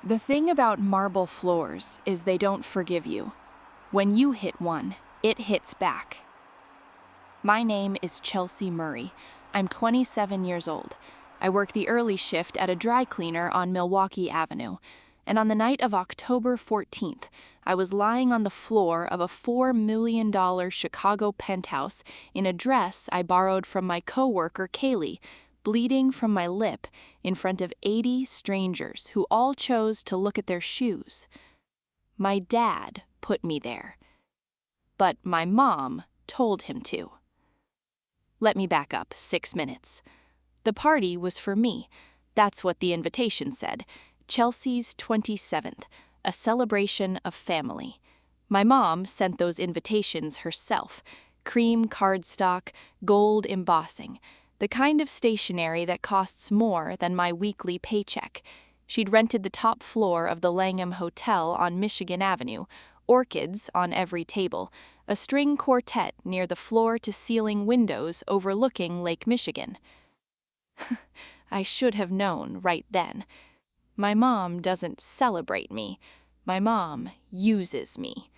The thing about marble floors is they don't forgive you. When you hit one, it hits back. My name is Chelsea Murray. I'm 27 years old. I work the early shift at a dry cleaner on Milwaukee Avenue. And on the night of October 14th, I was lying on the floor of a $4 million Chicago penthouse in a dress I borrowed from my coworker Kaylee, bleeding from my lip in front of 80 strangers who all chose to look at their shoes. My dad put me there, but my mom told him to. Let me back up 6 minutes. The party was for me. That's what the invitation said. Chelsea's 27th, a celebration of family. My mom sent those invitations herself. Cream cardstock, gold embossing. The kind of stationery that costs more than my weekly paycheck. She'd rented the top floor of the Langham Hotel on Michigan Avenue, orchids on every table, a string quartet near the floor-to-ceiling windows overlooking Lake Michigan. I should have known right then. My mom doesn't celebrate me. My mom uses me.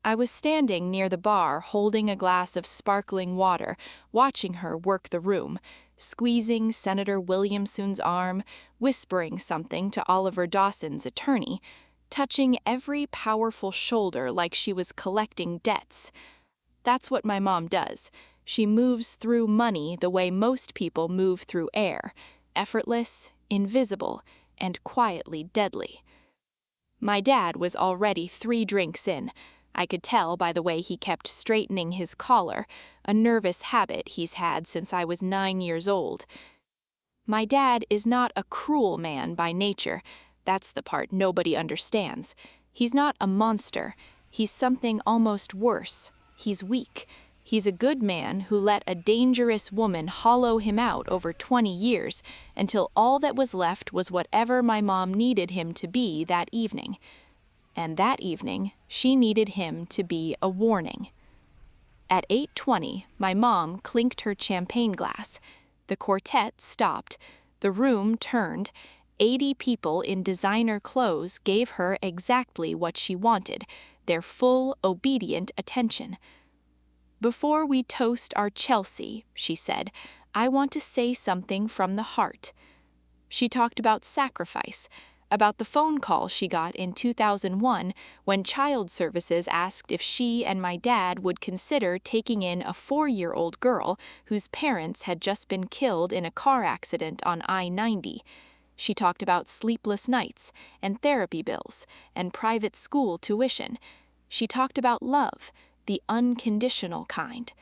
I was standing near the bar holding a glass of sparkling water, watching her work the room, squeezing Senator Williamson's arm, whispering something to Oliver Dawson's attorney, touching every powerful shoulder like she was collecting debts. That's what my mom does. She moves through money the way most people move through air, effortless, invisible, and quietly deadly. My dad was already 3 drinks in. I could tell by the way he kept straightening his collar, a nervous habit he's had since I was 9 years old. My dad is not a cruel man by nature. That's the part nobody understands. He's not a monster. He's something almost worse. He's weak. He's a good man who let a dangerous woman hollow him out over 20 years until all that was left was whatever my mom needed him to be that evening. And that evening, she needed him to be a warning. At 8:20, my mom clinked her champagne glass. The quartet stopped. The room turned. 80 people in designer clothes gave her exactly what she wanted, their full, obedient attention. "Before we toast our Chelsea," she said, "I want to say something from the heart." She talked about sacrifice, about the phone call she got in 2001 when Child Services asked if she and my dad would consider taking in a 4-year-old girl whose parents had just been killed in a car accident on I-90. She talked about sleepless nights and therapy bills and private school tuition. She talked about love, the unconditional kind.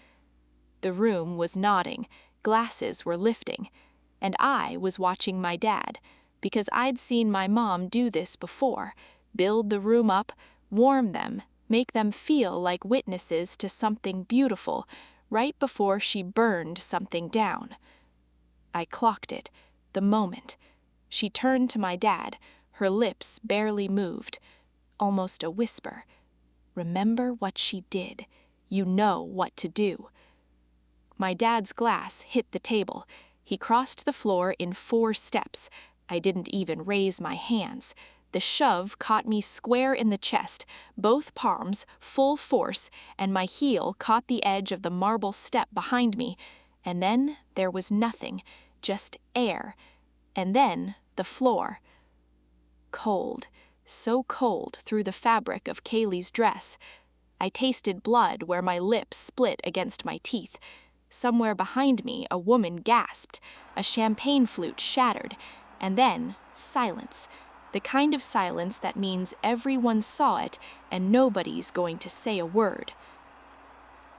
The room was nodding, glasses were lifting, and I was watching my dad, because I'd seen my mom do this before, build the room up, warm them, make them feel like witnesses to something beautiful, right before she burned something down. I clocked it, the moment. She turned to my dad, her lips barely moved, almost a whisper. "Remember what she did. You know what to do." My dad's glass hit the table. He crossed the floor in 4 steps. I didn't even raise my hands. The shove caught me square in the chest, both palms full force, and my heel caught the edge of the marble step behind me. And then there was nothing, just air. And then the floor. Cold, so cold through the fabric of Kaylee's dress. I tasted blood where my lip split against my teeth. Somewhere behind me, a woman gasped. A champagne flute shattered. And then, silence. The kind of silence that means everyone saw it and nobody's going to say a word.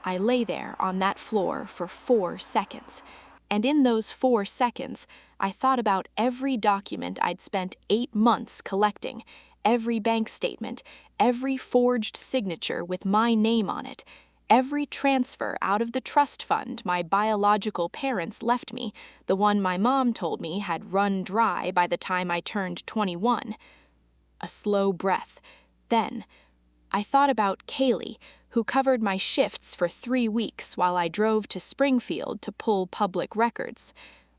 I lay there on that floor for 4 seconds. And in those 4 seconds, I thought about every document I'd spent 8 months collecting, every bank statement, every forged signature with my name on it, every transfer out of the trust fund my biological parents left me, the one my mom told me had run dry by the time I turned 21. A slow breath. Then, I thought about Kaylee, who covered my shifts for 3 weeks while I drove to Springfield to pull public records.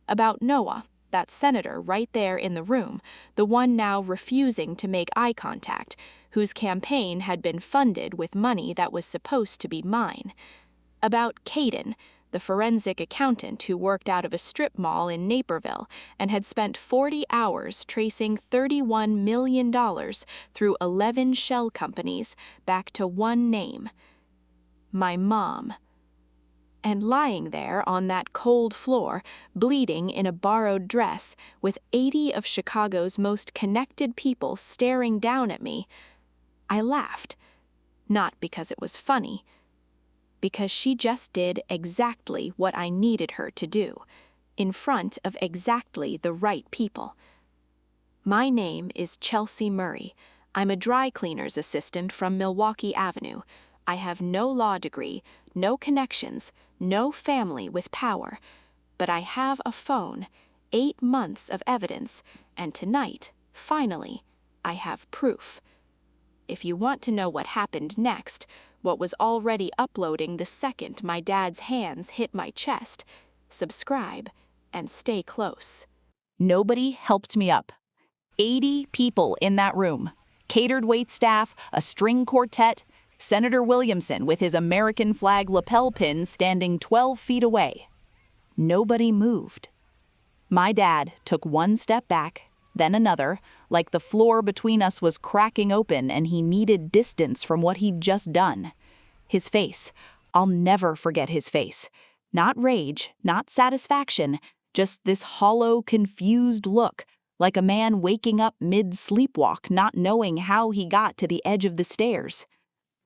About Noah, that senator right there in the room, the one now refusing to make eye contact, whose campaign had been funded with money that was supposed to be mine. About Caden, the forensic accountant who worked out of a strip mall in Naperville and had spent 40 hours tracing $31 million through 11 shell companies back to one name: my mom. And lying there on that cold floor, bleeding in a borrowed dress, with 80 of Chicago's most connected people staring down at me, I laughed. Not because it was funny, because she just did exactly what I needed her to do, in front of exactly the right people. My name is Chelsea Murray. I'm a dry cleaner's assistant from Milwaukee Avenue. I have no law degree, no connections, no family with power, but I have a phone, 8 months of evidence, and tonight, finally, I have proof. If you want to know what happened next, what was already uploading the second my dad's hands hit my chest, subscribe and stay close. Nobody helped me up. 80 people in that room. Catered waitstaff, a string quartet, Senator Williamson with his American flag lapel pin standing 12 feet away. Nobody moved. My dad took one step back, then another, like the floor between us was cracking open and he needed distance from what he'd just done. His face, I'll never forget his face. Not rage, not satisfaction, just this hollow, confused look, like a man waking up mid-sleepwalk, not knowing how he got to the edge of the stairs.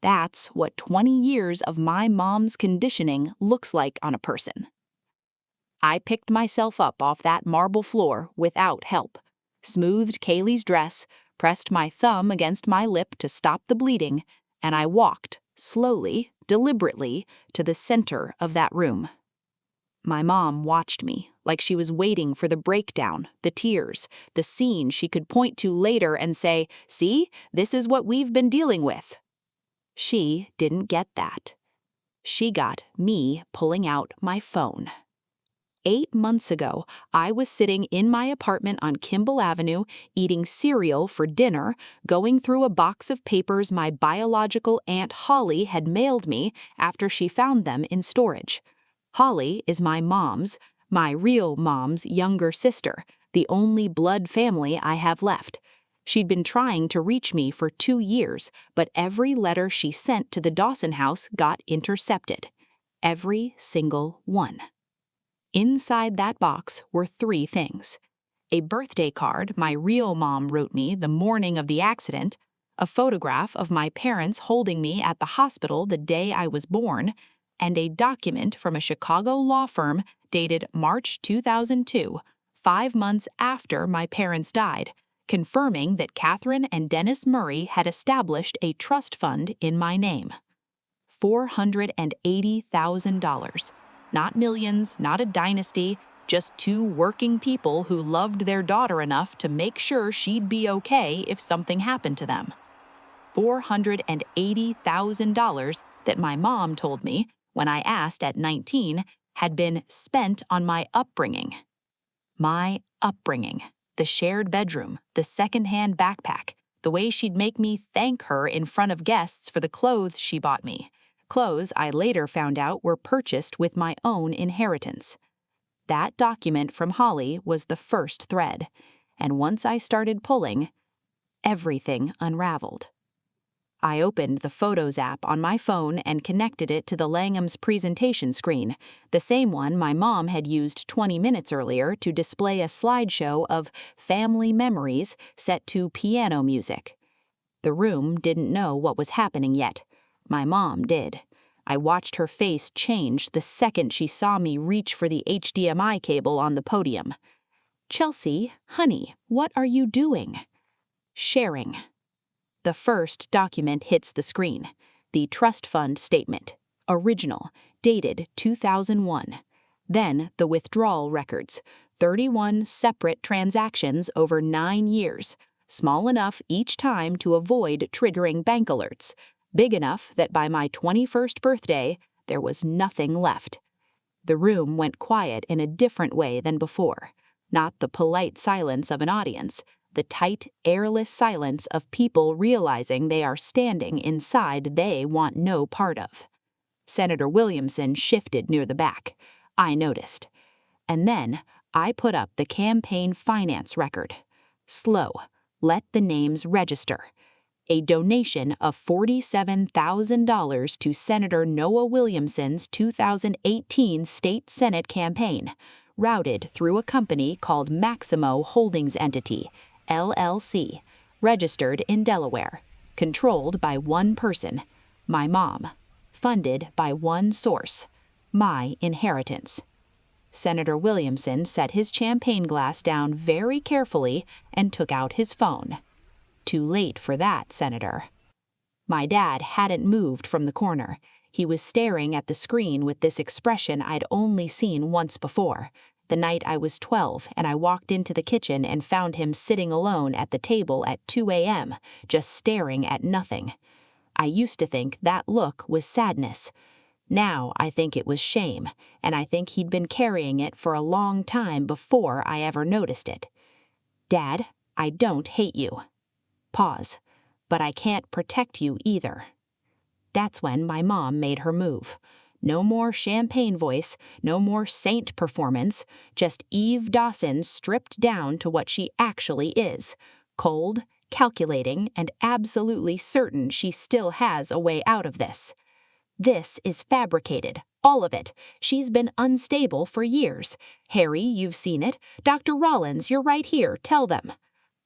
That's what 20 years of my mom's conditioning looks like on a person. I picked myself up off that marble floor without help, smoothed Kaylee's dress, pressed my thumb against my lip to stop the bleeding, and I walked, slowly, deliberately, to the center of that room. My mom watched me, like she was waiting for the breakdown, the tears, the scene she could point to later and say, "See, this is what we've been dealing with." She didn't get that. She got me pulling out my phone. 8 months ago, I was sitting in my apartment on Kimball Avenue, eating cereal for dinner, going through a box of papers my biological Aunt Holly had mailed me after she found them in storage. Holly is my real mom's younger sister, the only blood family I have left. She'd been trying to reach me for 2 years, but every letter she sent to the Dawson house got intercepted. Every single one. Inside that box were 3 things: a birthday card my real mom wrote me the morning of the accident, a photograph of my parents holding me at the hospital the day I was born, and a document from a Chicago law firm dated March 2002, 5 months after my parents died, confirming that Catherine and Dennis Murray had established a trust fund in my name. $480,000. Not millions, not a dynasty, just 2 working people who loved their daughter enough to make sure she'd be okay if something happened to them. $480,000 that my mom told me, when I asked at 19, had been spent on my upbringing. My upbringing. The shared bedroom, the secondhand backpack, the way she'd make me thank her in front of guests for the clothes she bought me. Clothes I later found out were purchased with my own inheritance. That document from Holly was the first thread, and once I started pulling, everything unraveled. I opened the Photos app on my phone and connected it to the Langham's presentation screen, the same one my mom had used 20 minutes earlier to display a slideshow of family memories set to piano music. The room didn't know what was happening yet. My mom did. I watched her face change the second she saw me reach for the HDMI cable on the podium. "Chelsea, honey, what are you doing?" Sharing. The first document hits the screen. The trust fund statement. Original. Dated 2001. Then the withdrawal records. 31 separate transactions over 9 years. Small enough each time to avoid triggering bank alerts. Big enough that by my 21st birthday, there was nothing left. The room went quiet in a different way than before. Not the polite silence of an audience, the tight, airless silence of people realizing they are standing inside they want no part of. Senator Williamson shifted near the back. I noticed. And then I put up the campaign finance record. Slow. Let the names register. A donation of $47,000 to Senator Noah Williamson's 2018 state Senate campaign, routed through a company called Maximo Holdings Entity, LLC, registered in Delaware, controlled by one person, my mom, funded by one source, my inheritance. Senator Williamson set his champagne glass down very carefully and took out his phone. Too late for that, Senator. My dad hadn't moved from the corner. He was staring at the screen with this expression I'd only seen once before, the night I was 12 and I walked into the kitchen and found him sitting alone at the table at 2 a.m., just staring at nothing. I used to think that look was sadness. Now I think it was shame, and I think he'd been carrying it for a long time before I ever noticed it. Dad, I don't hate you. Pause. But I can't protect you either. That's when my mom made her move. No more champagne voice, no more saint performance, just Eve Dawson stripped down to what she actually is. Cold, calculating, and absolutely certain she still has a way out of this. This is fabricated, all of it. She's been unstable for years. Harry, you've seen it. Dr. Rollins, you're right here, tell them.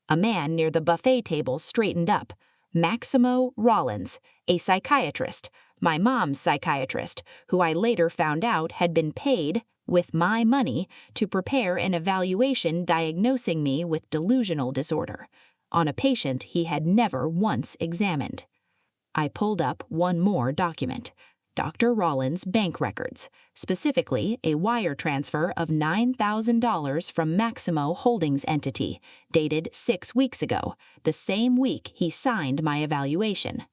A man near the buffet table straightened up. Maximo Rollins, a psychiatrist, my mom's psychiatrist, who I later found out had been paid, with my money, to prepare an evaluation diagnosing me with delusional disorder, on a patient he had never once examined. I pulled up one more document. Dr. Rollins' bank records, specifically a wire transfer of $9,000 from Maximo Holdings Entity, dated 6 weeks ago, the same week he signed my evaluation.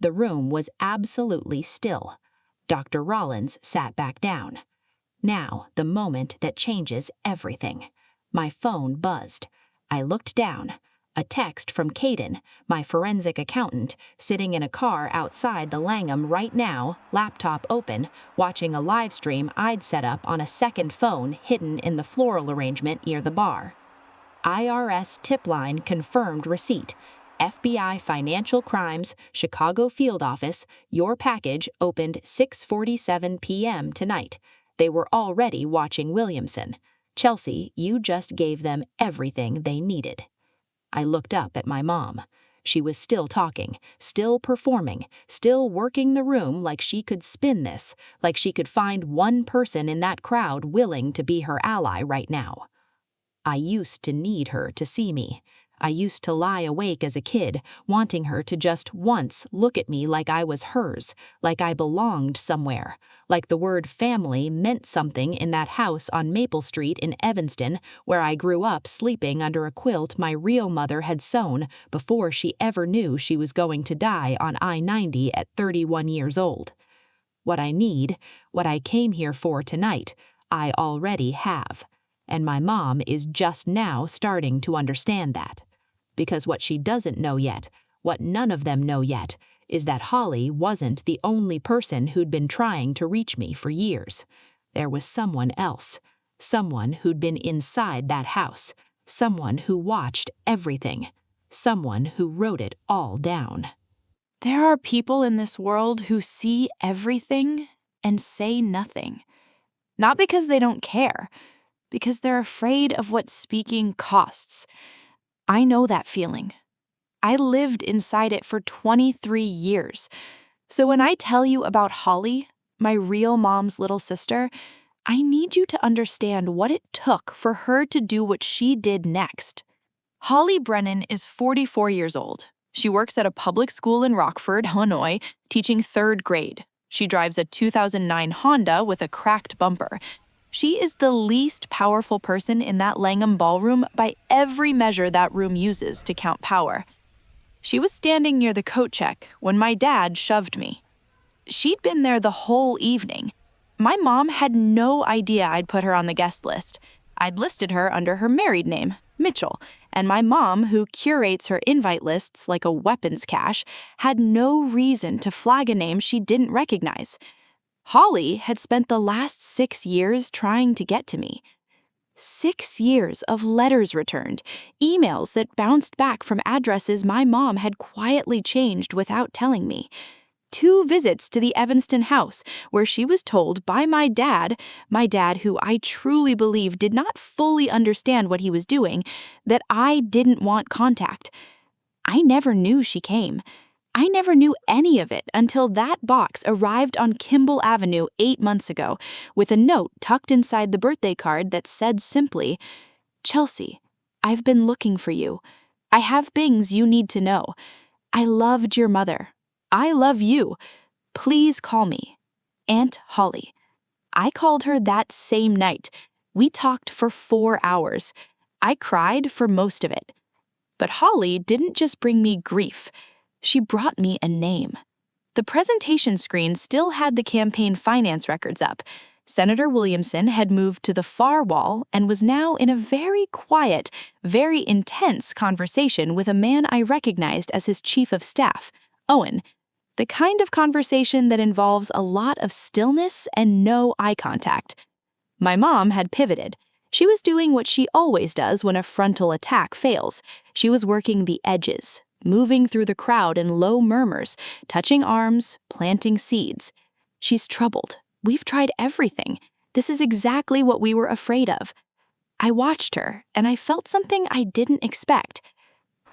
The room was absolutely still. Dr. Rollins sat back down. Now, the moment that changes everything. My phone buzzed. I looked down. A text from Caden, my forensic accountant, sitting in a car outside the Langham right now, laptop open, watching a live stream I'd set up on a second phone hidden in the floral arrangement near the bar. IRS tip line confirmed receipt. FBI Financial Crimes, Chicago Field Office, your package opened 6:47 p.m. tonight. They were already watching Williamson. Chelsea, you just gave them everything they needed. I looked up at my mom. She was still talking, still performing, still working the room like she could spin this, like she could find one person in that crowd willing to be her ally right now. I used to need her to see me. I used to lie awake as a kid, wanting her to just once look at me like I was hers, like I belonged somewhere, like the word family meant something in that house on Maple Street in Evanston, where I grew up sleeping under a quilt my real mother had sewn before she ever knew she was going to die on I-90 at 31 years old. What I need, what I came here for tonight, I already have. And my mom is just now starting to understand that. Because what she doesn't know yet, what none of them know yet, is that Holly wasn't the only person who'd been trying to reach me for years. There was someone else, someone who'd been inside that house, someone who watched everything, someone who wrote it all down. There are people in this world who see everything and say nothing. Not because they don't care, because they're afraid of what speaking costs. I know that feeling. I lived inside it for 23 years. So when I tell you about Holly, my real mom's little sister, I need you to understand what it took for her to do what she did next. Holly Brennan is 44 years old. She works at a public school in Rockford, Illinois, teaching 3rd grade. She drives a 2009 Honda with a cracked bumper. She is the least powerful person in that Langham ballroom by every measure that room uses to count power. She was standing near the coat check when my dad shoved me. She'd been there the whole evening. My mom had no idea I'd put her on the guest list. I'd listed her under her married name, Mitchell, and my mom, who curates her invite lists like a weapons cache, had no reason to flag a name she didn't recognize. Holly had spent the last 6 years trying to get to me. 6 years of letters returned, emails that bounced back from addresses my mom had quietly changed without telling me. 2 visits to the Evanston house, where she was told by my dad who I truly believe did not fully understand what he was doing, that I didn't want contact. I never knew she came. I never knew any of it until that box arrived on Kimball Avenue 8 months ago, with a note tucked inside the birthday card that said simply, "Chelsea, I've been looking for you. I have things you need to know. I loved your mother. I love you. Please call me. Aunt Holly." I called her that same night. We talked for 4 hours. I cried for most of it. But Holly didn't just bring me grief. She brought me a name. The presentation screen still had the campaign finance records up. Senator Williamson had moved to the far wall and was now in a very quiet, very intense conversation with a man I recognized as his chief of staff, Owen. The kind of conversation that involves a lot of stillness and no eye contact. My mom had pivoted. She was doing what she always does when a frontal attack fails. She was working the edges, moving through the crowd in low murmurs, touching arms, planting seeds. She's troubled. We've tried everything. This is exactly what we were afraid of. I watched her, and I felt something I didn't expect.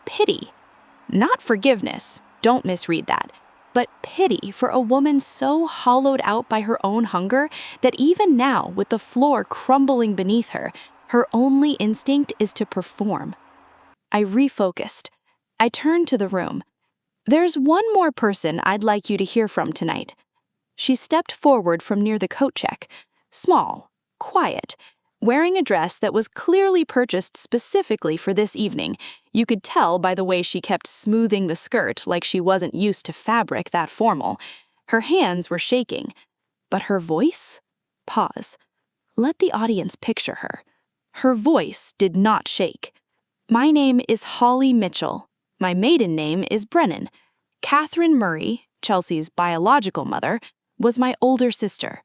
Pity. Not forgiveness. Don't misread that. But pity for a woman so hollowed out by her own hunger that even now, with the floor crumbling beneath her, her only instinct is to perform. I refocused. I turned to the room. "There's one more person I'd like you to hear from tonight." She stepped forward from near the coat check, small, quiet, wearing a dress that was clearly purchased specifically for this evening. You could tell by the way she kept smoothing the skirt like she wasn't used to fabric that formal. Her hands were shaking. But her voice? Pause. Let the audience picture her. Her voice did not shake. "My name is Holly Mitchell. My maiden name is Brennan. Catherine Murray, Chelsea's biological mother, was my older sister."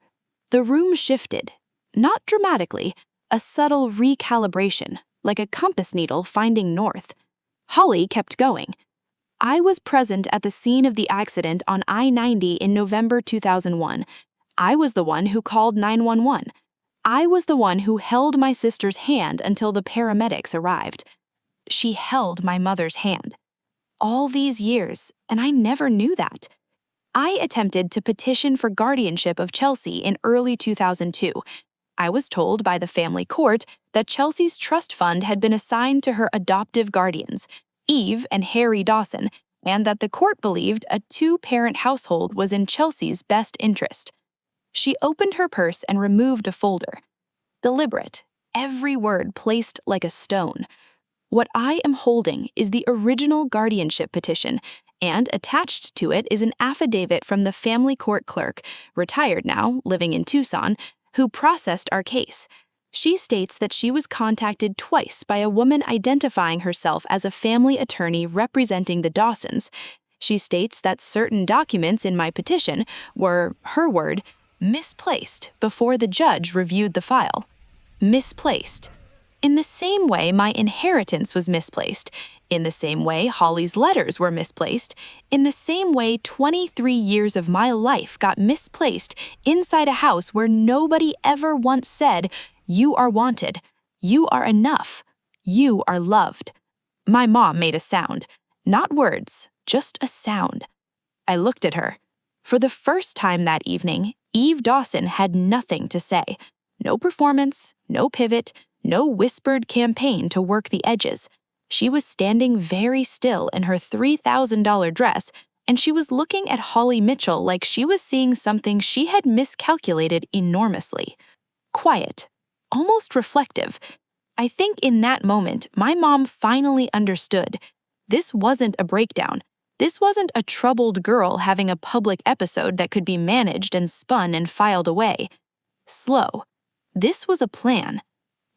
The room shifted. Not dramatically, a subtle recalibration, like a compass needle finding north. Holly kept going. "I was present at the scene of the accident on I-90 in November 2001. I was the one who called 911. I was the one who held my sister's hand until the paramedics arrived." She held my mother's hand. All these years, and I never knew that. I attempted to petition for guardianship of Chelsea in early 2002. I was told by the family court that Chelsea's trust fund had been assigned to her adoptive guardians, Eve and Harry Dawson, and that the court believed a 2-parent household was in Chelsea's best interest. She opened her purse and removed a folder. Deliberate, every word placed like a stone. What I am holding is the original guardianship petition, and attached to it is an affidavit from the family court clerk, retired now, living in Tucson, who processed our case. She states that she was contacted twice by a woman identifying herself as a family attorney representing the Dawsons. She states that certain documents in my petition were, her word, misplaced before the judge reviewed the file. Misplaced. In the same way my inheritance was misplaced, in the same way Holly's letters were misplaced, in the same way 23 years of my life got misplaced inside a house where nobody ever once said, "You are wanted, you are enough, you are loved." My mom made a sound, not words, just a sound. I looked at her. For the first time that evening, Eve Dawson had nothing to say. No performance, no pivot, no whispered campaign to work the edges. She was standing very still in her $3,000 dress, and she was looking at Holly Mitchell like she was seeing something she had miscalculated enormously. Quiet, almost reflective. I think in that moment, my mom finally understood. This wasn't a breakdown. This wasn't a troubled girl having a public episode that could be managed and spun and filed away. Slow. This was a plan.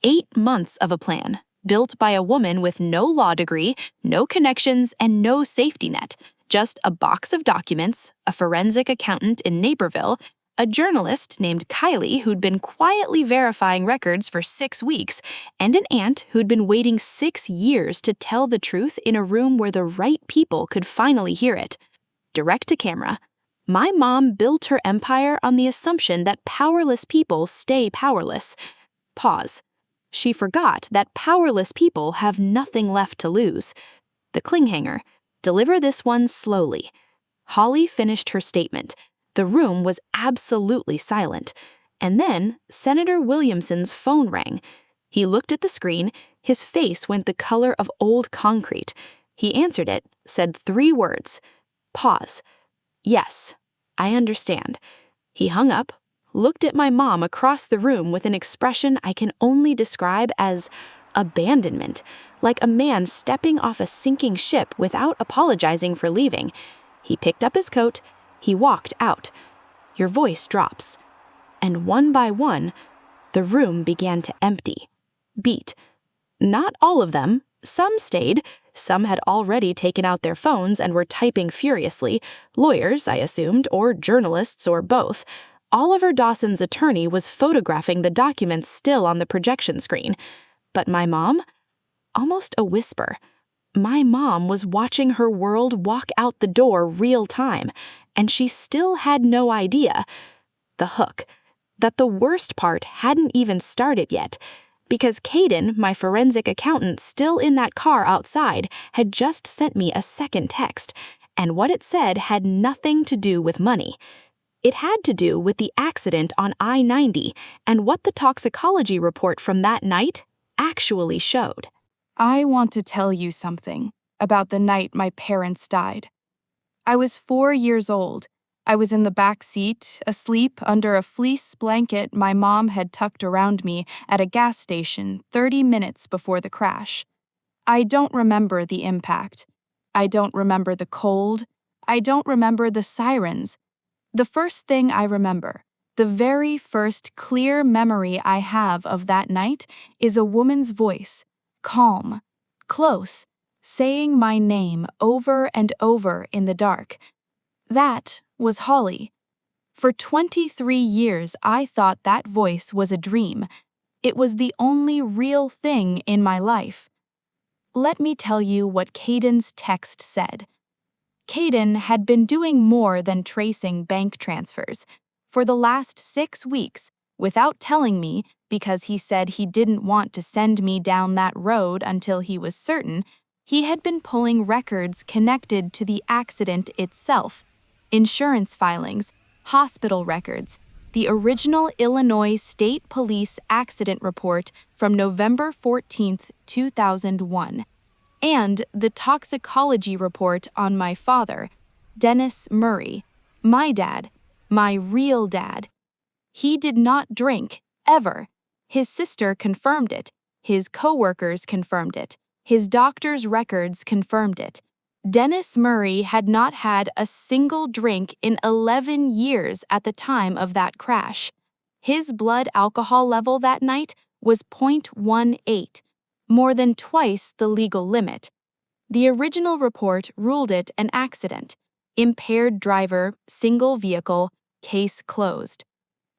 8 months of a plan, built by a woman with no law degree, no connections, and no safety net. Just a box of documents, a forensic accountant in Naperville, a journalist named Kylie who'd been quietly verifying records for 6 weeks, and an aunt who'd been waiting 6 years to tell the truth in a room where the right people could finally hear it. Direct to camera. My mom built her empire on the assumption that powerless people stay powerless. Pause. She forgot that powerless people have nothing left to lose. The cling-hanger. Deliver this one slowly. Holly finished her statement. The room was absolutely silent. And then Senator Williamson's phone rang. He looked at the screen. His face went the color of old concrete. He answered it, said 3 words. Pause. Yes, I understand. He hung up, looked at my mom across the room with an expression I can only describe as abandonment, like a man stepping off a sinking ship without apologizing for leaving. He picked up his coat. He walked out. Your voice drops. And one by one, the room began to empty. Beat. Not all of them. Some stayed. Some had already taken out their phones and were typing furiously. Lawyers, I assumed, or journalists, or both. Oliver Dawson's attorney was photographing the documents still on the projection screen. But my mom? Almost a whisper. My mom was watching her world walk out the door real time, and she still had no idea. The hook. That the worst part hadn't even started yet. Because Caden, my forensic accountant still in that car outside, had just sent me a second text, and what it said had nothing to do with money. It had to do with the accident on I-90 and what the toxicology report from that night actually showed. I want to tell you something about the night my parents died. I was 4 years old. I was in the back seat, asleep under a fleece blanket my mom had tucked around me at a gas station 30 minutes before the crash. I don't remember the impact. I don't remember the cold. I don't remember the sirens. The first thing I remember, the very first clear memory I have of that night, is a woman's voice, calm, close, saying my name over and over in the dark. That was Holly. For 23 years, I thought that voice was a dream. It was the only real thing in my life. Let me tell you what Caden's text said. Caden had been doing more than tracing bank transfers. For the last 6 weeks, without telling me, because he said he didn't want to send me down that road until he was certain, he had been pulling records connected to the accident itself. Insurance filings, hospital records, the original Illinois State Police accident report from November 14, 2001, and the toxicology report on my father, Dennis Murray, my dad, my real dad. He did not drink, ever. His sister confirmed it. His coworkers confirmed it. His doctor's records confirmed it. Dennis Murray had not had a single drink in 11 years at the time of that crash. His blood alcohol level that night was 0.18, more than twice the legal limit. The original report ruled it an accident. Impaired driver, single vehicle, case closed.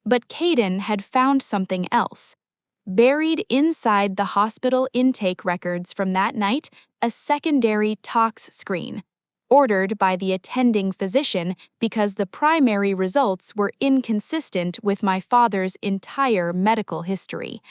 But Caden had found something else. Buried inside the hospital intake records from that night, a secondary tox screen, ordered by the attending physician because the primary results were inconsistent with my father's entire medical history.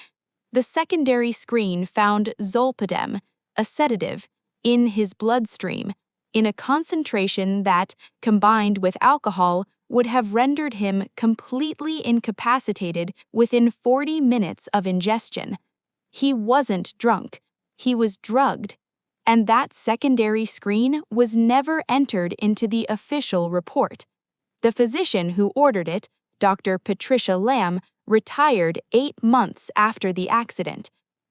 The secondary screen found zolpidem, a sedative, in his bloodstream, in a concentration that, combined with alcohol, would have rendered him completely incapacitated within 40 minutes of ingestion. He wasn't drunk. He was drugged. And that secondary screen was never entered into the official report. The physician who ordered it, Dr. Patricia Lamb, retired 8 months after the accident.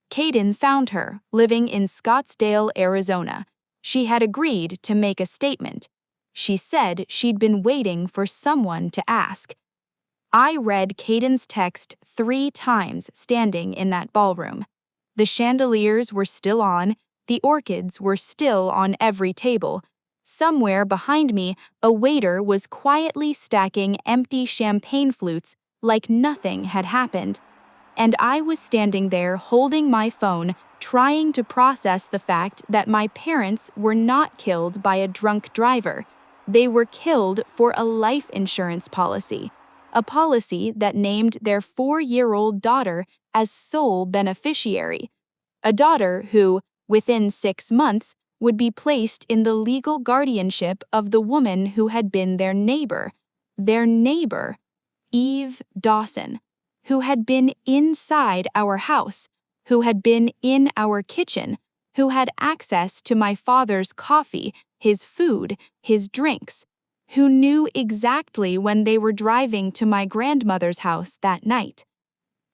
Caden found her, living in Scottsdale, Arizona. She had agreed to make a statement. She said she'd been waiting for someone to ask. I read Caden's text 3 times standing in that ballroom. The chandeliers were still on, the orchids were still on every table. Somewhere behind me, a waiter was quietly stacking empty champagne flutes like nothing had happened. And I was standing there holding my phone, trying to process the fact that my parents were not killed by a drunk driver. They were killed for a life insurance policy, a policy that named their 4-year-old daughter as sole beneficiary. A daughter who, within 6 months, would be placed in the legal guardianship of the woman who had been their neighbor, Eve Dawson, who had been inside our house, who had been in our kitchen, who had access to my father's coffee, his food, his drinks, who knew exactly when they were driving to my grandmother's house that night.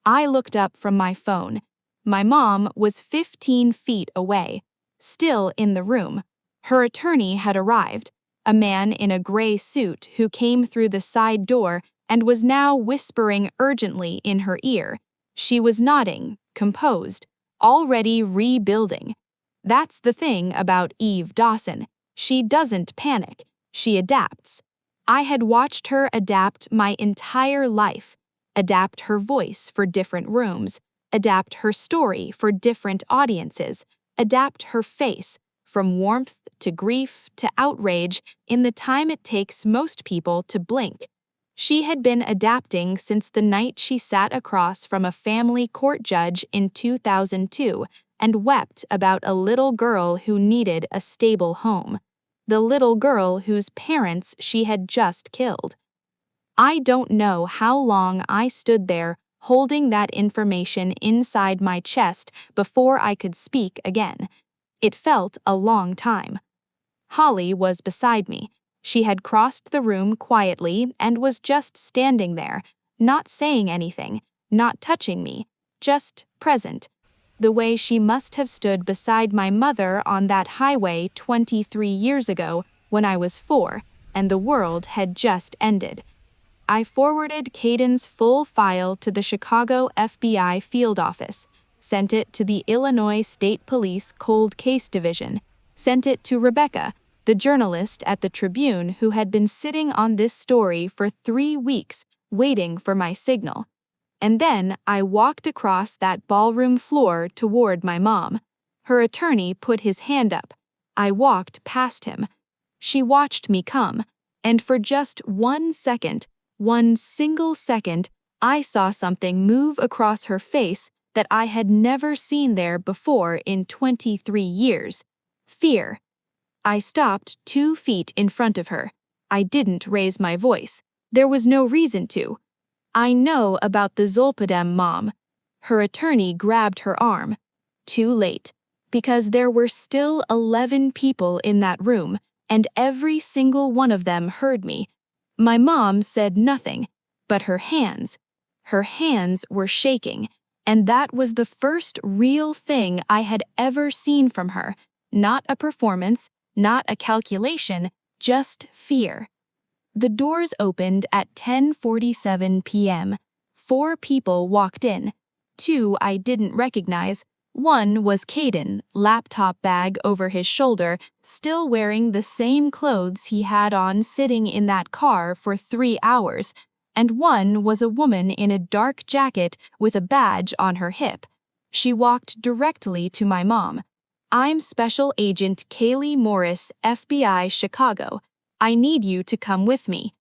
I looked up from my phone. My mom was 15 feet away, still in the room. Her attorney had arrived, a man in a gray suit who came through the side door and was now whispering urgently in her ear. She was nodding, composed, already rebuilding. That's the thing about Eve Dawson. She doesn't panic. She adapts. I had watched her adapt my entire life, adapt her voice for different rooms, adapt her story for different audiences, adapt her face from warmth to grief to outrage in the time it takes most people to blink. She had been adapting since the night she sat across from a family court judge in 2002 and wept about a little girl who needed a stable home, the little girl whose parents she had just killed. I don't know how long I stood there holding that information inside my chest before I could speak again. It felt a long time. Holly was beside me. She had crossed the room quietly and was just standing there, not saying anything, not touching me, just present, the way she must have stood beside my mother on that highway 23 years ago when I was 4 and the world had just ended. I forwarded Caden's full file to the Chicago FBI field office, sent it to the Illinois State Police Cold Case Division, sent it to Rebecca, the journalist at the Tribune who had been sitting on this story for 3 weeks waiting for my signal. And then I walked across that ballroom floor toward my mom. Her attorney put his hand up. I walked past him. She watched me come, and for just 1 second, 1 single second, I saw something move across her face that I had never seen there before in 23 years. Fear. I stopped 2 feet in front of her. I didn't raise my voice. There was no reason to. I know about the Zolpidem, Mom. Her attorney grabbed her arm. Too late. Because there were still 11 people in that room, and every single one of them heard me. My mom said nothing, but her hands were shaking, and that was the first real thing I had ever seen from her. Not a performance, not a calculation, just fear. The doors opened at 10:47 p.m. 4 people walked in. 2 I didn't recognize. One was Caden, laptop bag over his shoulder, still wearing the same clothes he had on sitting in that car for 3 hours, and one was a woman in a dark jacket with a badge on her hip. She walked directly to my mom. "I'm Special Agent Kaylee Morris, FBI Chicago. I need you to come with me."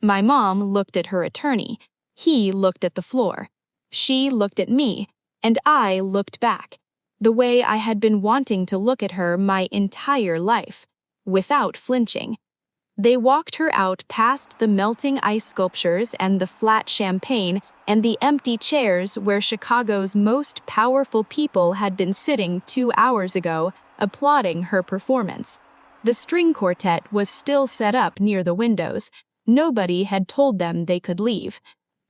My mom looked at her attorney. He looked at the floor. She looked at me, and I looked back, the way I had been wanting to look at her my entire life, without flinching. They walked her out past the melting ice sculptures and the flat champagne and the empty chairs where Chicago's most powerful people had been sitting 2 hours ago, applauding her performance. The string quartet was still set up near the windows. Nobody had told them they could leave.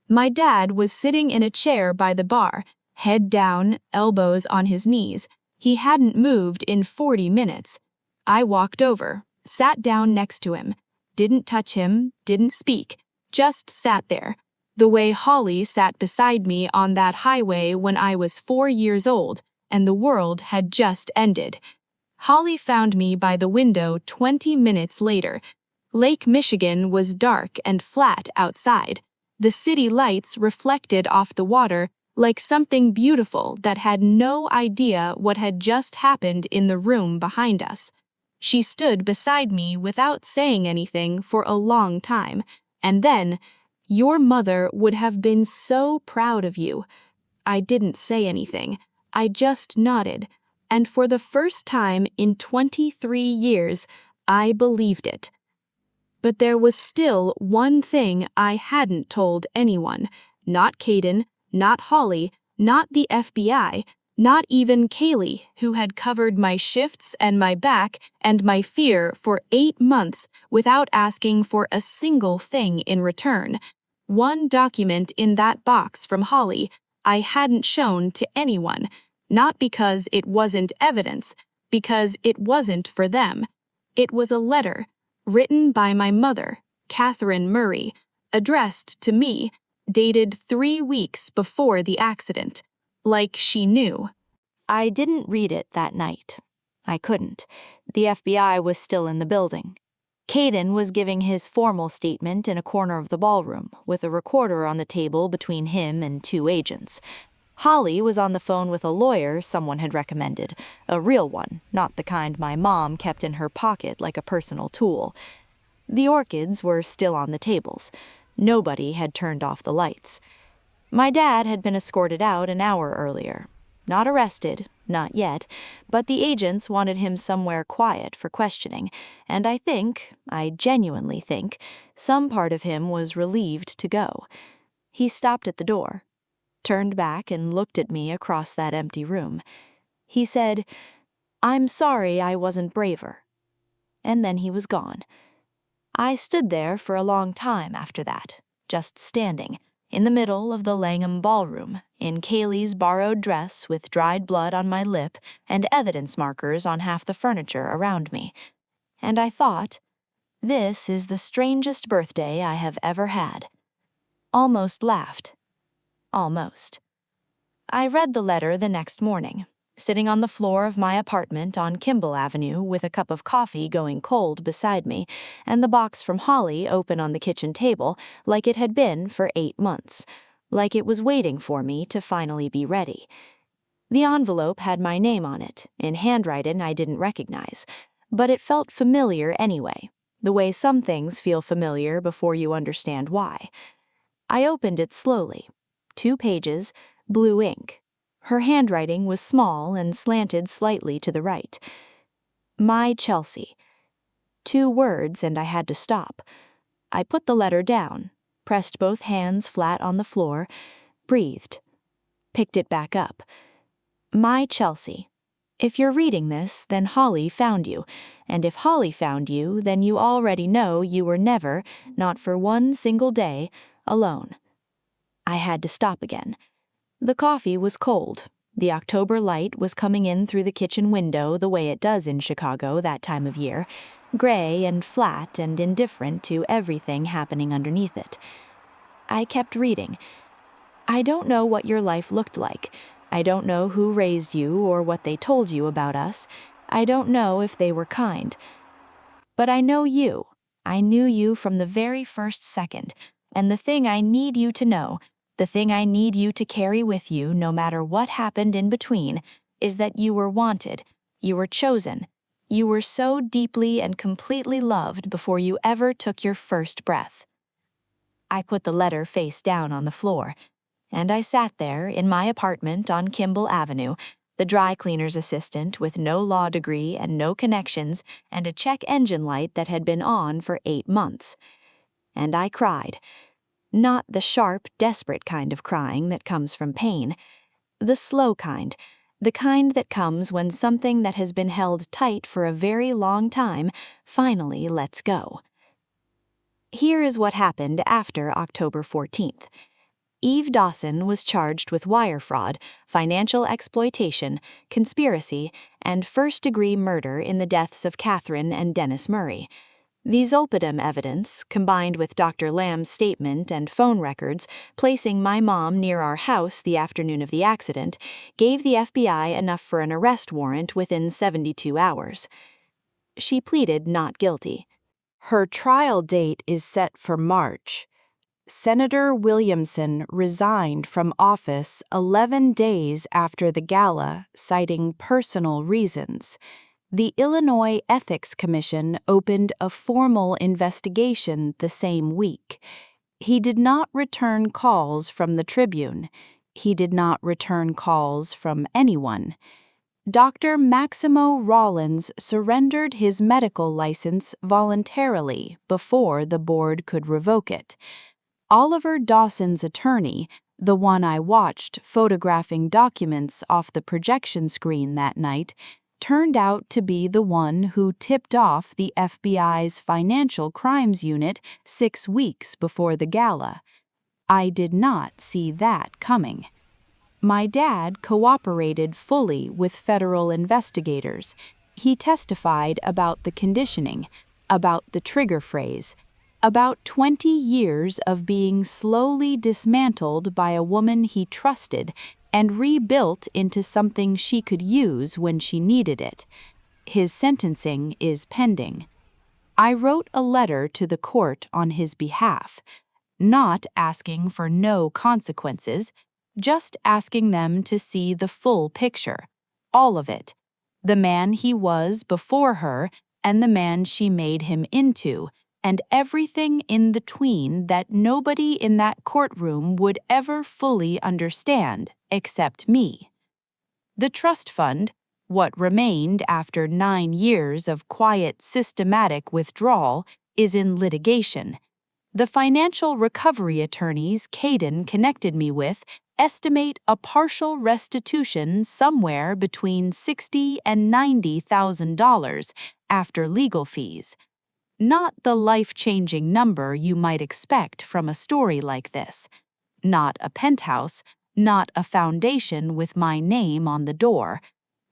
My dad was sitting in a chair by the bar, head down, elbows on his knees. He hadn't moved in 40 minutes. I walked over, sat down next to him, didn't touch him, didn't speak, just sat there. The way Holly sat beside me on that highway when I was 4 years old and the world had just ended. Holly found me by the window 20 minutes later. Lake Michigan was dark and flat outside. The city lights reflected off the water like something beautiful that had no idea what had just happened in the room behind us. She stood beside me without saying anything for a long time, and then, "Your mother would have been so proud of you." I didn't say anything. I just nodded, and for the first time in 23 years, I believed it. But there was still one thing I hadn't told anyone, not Caden, not Holly, not the FBI, not even Kaylee, who had covered my shifts and my back and my fear for 8 months without asking for a single thing in return. One document in that box from Holly I hadn't shown to anyone, not because it wasn't evidence, because it wasn't for them. It was a letter, written by my mother, Catherine Murray, addressed to me, dated 3 weeks before the accident, like she knew. I didn't read it that night. I couldn't. The FBI was still in the building. Caden was giving his formal statement in a corner of the ballroom, with a recorder on the table between him and 2 agents. Holly was on the phone with a lawyer someone had recommended, a real one, not the kind my mom kept in her pocket like a personal tool. The orchids were still on the tables. Nobody had turned off the lights. My dad had been escorted out an hour earlier. Not arrested, not yet, but the agents wanted him somewhere quiet for questioning, and I genuinely think, some part of him was relieved to go. He stopped at the door, turned back and looked at me across that empty room. He said, "I'm sorry I wasn't braver." And then he was gone. I stood there for a long time after that, just standing, in the middle of the Langham ballroom, in Kaylee's borrowed dress with dried blood on my lip and evidence markers on half the furniture around me. And I thought, this is the strangest birthday I have ever had. Almost laughed. Almost. I read the letter the next morning, sitting on the floor of my apartment on Kimball Avenue with a cup of coffee going cold beside me and the box from Holly open on the kitchen table like it had been for 8 months, like it was waiting for me to finally be ready. The envelope had my name on it, in handwriting I didn't recognize, but it felt familiar anyway, the way some things feel familiar before you understand why. I opened it slowly. 2 pages, blue ink. Her handwriting was small and slanted slightly to the right. My Chelsea. 2 words and I had to stop. I put the letter down, pressed both hands flat on the floor, breathed, picked it back up. My Chelsea. If you're reading this, then Holly found you, and if Holly found you, then you already know you were never, not for one single day, alone. I had to stop again. The coffee was cold. The October light was coming in through the kitchen window the way it does in Chicago that time of year, gray and flat and indifferent to everything happening underneath it. I kept reading. I don't know what your life looked like. I don't know who raised you or what they told you about us. I don't know if they were kind. But I know you. I knew you from the very first second, and the thing I need you to know, the thing I need you to carry with you no matter what happened in between, is that you were wanted, you were chosen, you were so deeply and completely loved before you ever took your first breath. I put the letter face down on the floor, and I sat there in my apartment on Kimball Avenue, the dry cleaner's assistant with no law degree and no connections and a check engine light that had been on for 8 months. And I cried. Not the sharp, desperate kind of crying that comes from pain. The slow kind, the kind that comes when something that has been held tight for a very long time finally lets go. Here is what happened after October 14th. Eve Dawson was charged with wire fraud, financial exploitation, conspiracy, and first-degree murder in the deaths of Catherine and Dennis Murray. The Zolpidem evidence, combined with Dr. Lamb's statement and phone records, placing my mom near our house the afternoon of the accident, gave the FBI enough for an arrest warrant within 72 hours. She pleaded not guilty. Her trial date is set for March. Senator Williamson resigned from office 11 days after the gala, citing personal reasons. The Illinois Ethics Commission opened a formal investigation the same week. He did not return calls from the Tribune. He did not return calls from anyone. Dr. Maximo Rollins surrendered his medical license voluntarily before the board could revoke it. Oliver Dawson's attorney, the one I watched photographing documents off the projection screen that night, turned out to be the one who tipped off the FBI's Financial Crimes Unit 6 weeks before the gala. I did not see that coming. My dad cooperated fully with federal investigators. He testified about the conditioning, about the trigger phrase, about 20 years of being slowly dismantled by a woman he trusted and rebuilt into something she could use when she needed it. His sentencing is pending. I wrote a letter to the court on his behalf, not asking for no consequences, just asking them to see the full picture, all of it, the man he was before her and the man she made him into, and everything in between that nobody in that courtroom would ever fully understand except me. The trust fund, what remained after 9 years of quiet, systematic withdrawal, is in litigation. The financial recovery attorneys Caden connected me with estimate a partial restitution somewhere between $60,000 and $90,000 after legal fees. Not the life-changing number you might expect from a story like this. Not a penthouse, not a foundation with my name on the door.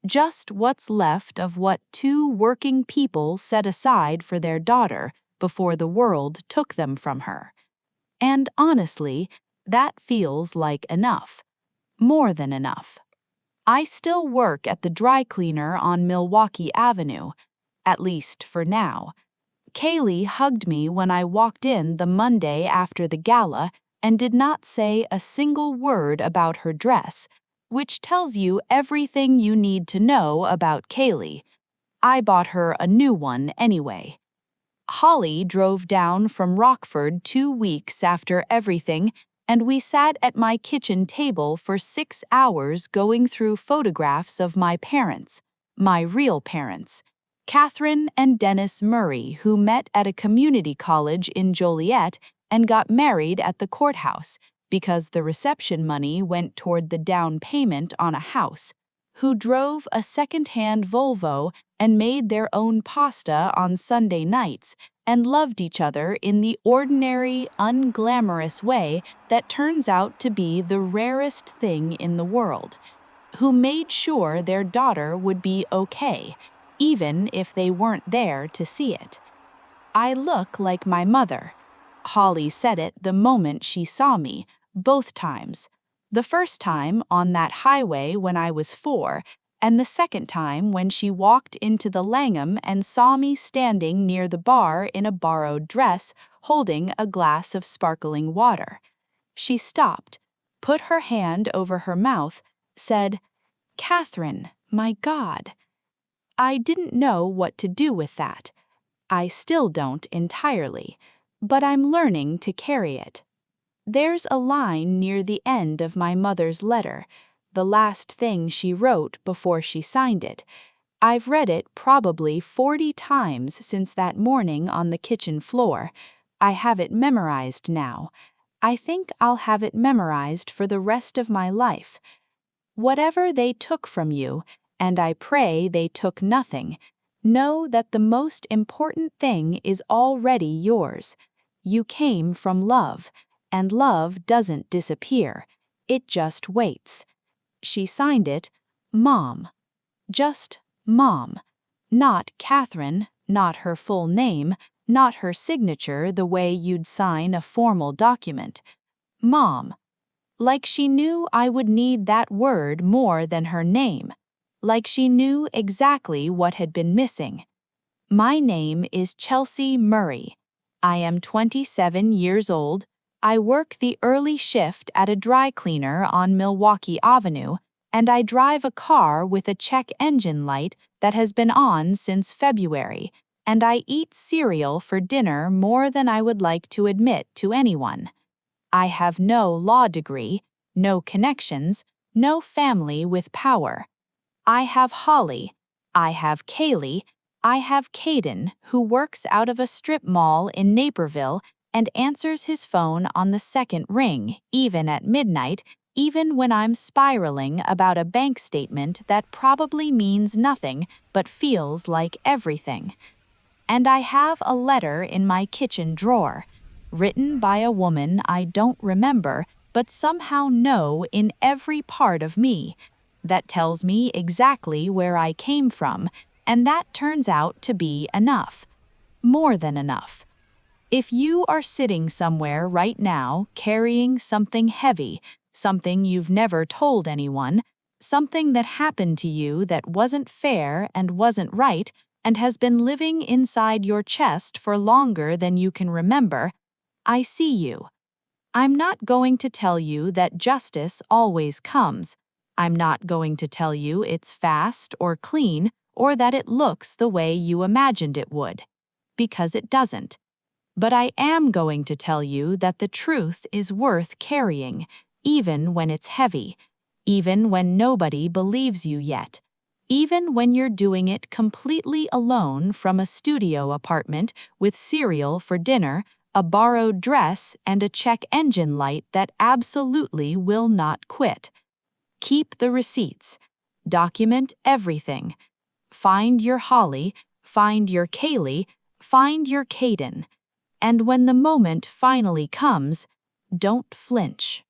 Just what's left of what 2 working people set aside for their daughter before the world took them from her. And honestly, that feels like enough. More than enough. I still work at the dry cleaner on Milwaukee Avenue, at least for now. Kaylee hugged me when I walked in the Monday after the gala and did not say a single word about her dress, which tells you everything you need to know about Kaylee. I bought her a new one anyway. Holly drove down from Rockford 2 weeks after everything, and we sat at my kitchen table for 6 hours going through photographs of my parents, my real parents, Catherine and Dennis Murray, who met at a community college in Joliet and got married at the courthouse because the reception money went toward the down payment on a house, who drove a second-hand Volvo and made their own pasta on Sunday nights and loved each other in the ordinary, unglamorous way that turns out to be the rarest thing in the world, who made sure their daughter would be okay, even if they weren't there to see it. I look like my mother. Holly said it the moment she saw me, both times. The first time on that highway when I was 4, and the second time when she walked into the Langham and saw me standing near the bar in a borrowed dress, holding a glass of sparkling water. She stopped, put her hand over her mouth, said, "Catherine, my God." I didn't know what to do with that. I still don't entirely, but I'm learning to carry it. There's a line near the end of my mother's letter, the last thing she wrote before she signed it. I've read it probably 40 times since that morning on the kitchen floor. I have it memorized now. I think I'll have it memorized for the rest of my life. Whatever they took from you, and I pray they took nothing, know that the most important thing is already yours. You came from love, and love doesn't disappear. It just waits. She signed it, Mom. Just Mom. Not Catherine, not her full name, not her signature the way you'd sign a formal document. Mom. Like she knew I would need that word more than her name. Like she knew exactly what had been missing. My name is Chelsea Murray. I am 27 years old. I work the early shift at a dry cleaner on Milwaukee Avenue, and I drive a car with a check engine light that has been on since February, and I eat cereal for dinner more than I would like to admit to anyone. I have no law degree, no connections, no family with power. I have Holly, I have Kaylee, I have Caden, who works out of a strip mall in Naperville and answers his phone on the second ring, even at midnight, even when I'm spiraling about a bank statement that probably means nothing but feels like everything. And I have a letter in my kitchen drawer, written by a woman I don't remember but somehow know in every part of me, that tells me exactly where I came from, and that turns out to be enough. More than enough. If you are sitting somewhere right now carrying something heavy, something you've never told anyone, something that happened to you that wasn't fair and wasn't right, and has been living inside your chest for longer than you can remember, I see you. I'm not going to tell you that justice always comes. I'm not going to tell you it's fast or clean or that it looks the way you imagined it would. Because it doesn't. But I am going to tell you that the truth is worth carrying, even when it's heavy, even when nobody believes you yet, even when you're doing it completely alone from a studio apartment with cereal for dinner, a borrowed dress, and a check engine light that absolutely will not quit. Keep the receipts. Document everything. Find your Holly, find your Kaylee, find your Caden. And when the moment finally comes, don't flinch.